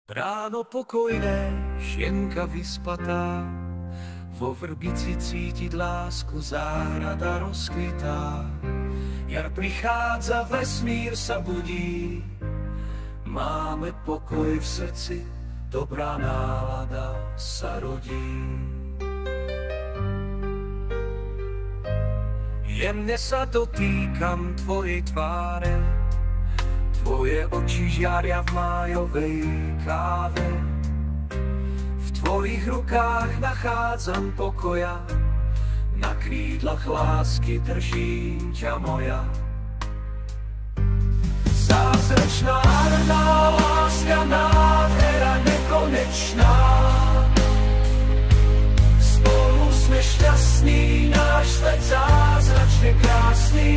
Ráno pokojné, šienka vyspatá, vo vrbici cítiť lásku, záhrada rozkvitá. Jar prichádza, vesmír sa budí, máme pokoj v srdci, dobrá nálada sa rodí. Jemne sa dotýkam tvojej tváre, tvoje oči žiaria v májovej káve. V tvojich rukách nachádzam pokoja, na krídlach lásky držím ťa moja. Zázračná láska, nádhera nekonečná, spolu sme šťastní, náš svet zázračne krásny.